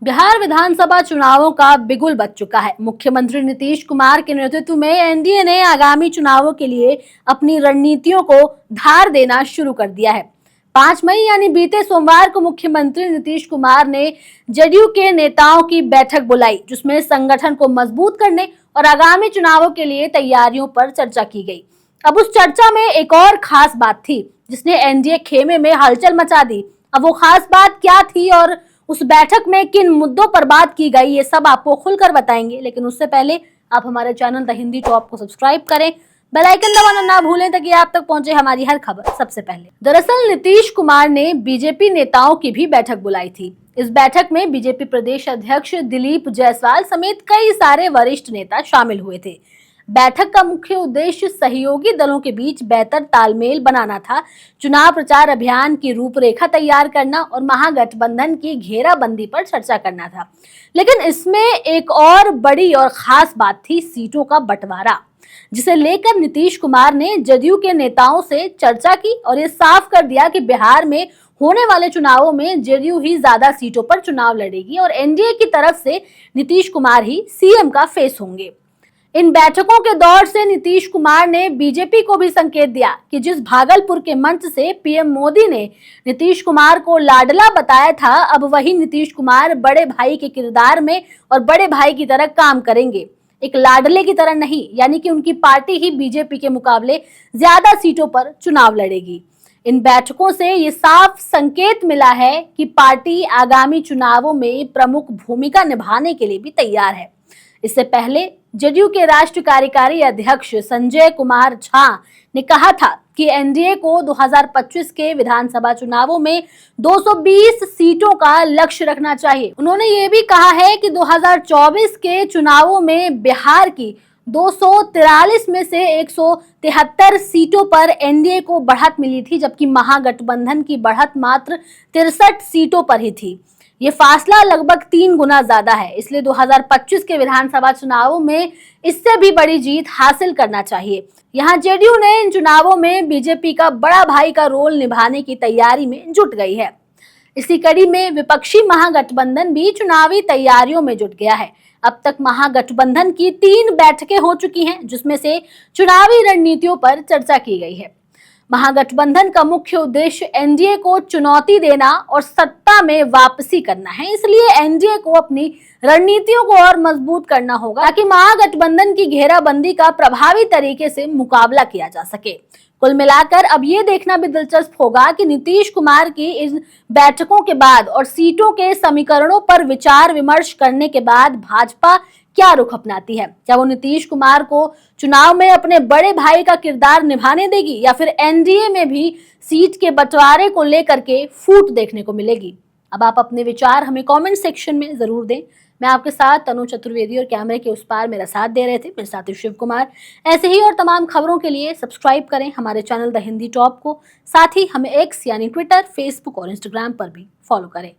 बिहार विधानसभा चुनावों का बिगुल बज चुका है। मुख्यमंत्री नीतीश कुमार के नेतृत्व में एनडीए ने आगामी चुनावों के लिए अपनी रणनीतियों को धार देना शुरू कर दिया है। 5 मई यानी बीते सोमवार को मुख्यमंत्री नीतीश कुमार ने जेडीयू के नेताओं की बैठक बुलाई, जिसमें संगठन को मजबूत करने और आगामी चुनावों के लिए तैयारियों पर चर्चा की गई। अब उस चर्चा में एक और खास बात थी, जिसने एनडीए खेमे में हलचल मचा दी। अब वो खास बात क्या थी और उस बैठक में किन मुद्दों पर बात की गई, ये सब आपको खुलकर बताएंगे। लेकिन उससे पहले आप हमारे चैनल द हिंदी टॉप को सब्सक्राइब करें, बेल आइकन दबाना ना भूलें ताकि आप तक पहुंचे हमारी हर खबर सबसे पहले। दरअसल नीतीश कुमार ने बीजेपी नेताओं की भी बैठक बुलाई थी। इस बैठक में बीजेपी प्रदेश अध्यक्ष दिलीप जायसवाल समेत कई सारे वरिष्ठ नेता शामिल हुए थे। बैठक का मुख्य उद्देश्य सहयोगी दलों के बीच बेहतर तालमेल बनाना था, चुनाव प्रचार अभियान की रूपरेखा तैयार करना और महागठबंधन की घेराबंदी पर चर्चा करना था। लेकिन इसमें एक और बड़ी और खास बात थी, सीटों का बंटवारा, जिसे लेकर नीतीश कुमार ने जदयू के नेताओं से चर्चा की और ये साफ कर दिया कि बिहार में होने वाले चुनावों में जेडीयू ही ज्यादा सीटों पर चुनाव लड़ेगी और एनडीए की तरफ से नीतीश कुमार ही सीएम का फेस होंगे। इन बैठकों के दौर से नीतीश कुमार ने बीजेपी को भी संकेत दिया कि जिस भागलपुर के मंच से पीएम मोदी ने नीतीश कुमार को लाडला बताया था, अब वही नीतीश कुमार बड़े भाई के किरदार में और बड़े भाई की तरह काम करेंगे, एक लाडले की तरह नहीं। यानी कि उनकी पार्टी ही बीजेपी के मुकाबले ज्यादा सीटों पर चुनाव लड़ेगी। इन बैठकों से ये साफ संकेत मिला है कि पार्टी आगामी चुनावों में प्रमुख भूमिका निभाने के लिए भी तैयार है। इससे पहले जेडीयू के राष्ट्रीय कार्यकारी अध्यक्ष संजय कुमार झा ने कहा था कि एनडीए को 2025 के विधानसभा चुनावों में 220 सीटों का लक्ष्य रखना चाहिए। उन्होंने ये भी कहा है कि 2024 के चुनावों में बिहार की 243 में से 173 सीटों पर एनडीए को बढ़त मिली थी, जबकि महागठबंधन की बढ़त मात्र 63 सीटों पर ही थी। ये फासला लगभग 3 गुना ज्यादा है। इसलिए 2025 के विधानसभा चुनावों में इससे भी बड़ी जीत हासिल करना चाहिए। यहाँ जेडीयू ने इन चुनावों में बीजेपी का बड़ा भाई का रोल निभाने की तैयारी में जुट गई है। इसी कड़ी में विपक्षी महागठबंधन भी चुनावी तैयारियों में जुट गया है। अब तक महागठबंधन की 3 बैठकें हो चुकी हैं, जिसमें से चुनावी रणनीतियों पर चर्चा की गई है। महागठबंधन का मुख्य उद्देश्य एनडीए को चुनौती देना और सत्ता में वापसी करना है। इसलिए एनडीए को अपनी रणनीतियों को और मजबूत करना होगा ताकि महागठबंधन की घेराबंदी का प्रभावी तरीके से मुकाबला किया जा सके। कुल मिलाकर अब ये देखना भी दिलचस्प होगा कि नीतीश कुमार की इन बैठकों के बाद और सीटों के समीकरणों पर विचार विमर्श करने के बाद भाजपा क्या रुख अपनाती है। क्या वो नीतीश कुमार को चुनाव में अपने बड़े भाई का किरदार निभाने देगी या फिर एनडीए में भी सीट के बंटवारे को लेकर के फूट देखने को मिलेगी। अब आप अपने विचार हमें कमेंट सेक्शन में जरूर दें। मैं आपके साथ तनु चतुर्वेदी और कैमरे के उस पार मेरा साथ दे रहे थे मेरे साथी शिव कुमार। ऐसे ही और तमाम खबरों के लिए सब्सक्राइब करें हमारे चैनल द हिंदी टॉप को। साथ ही हमें एक्स यानी ट्विटर, फेसबुक और इंस्टाग्राम पर भी फॉलो करें।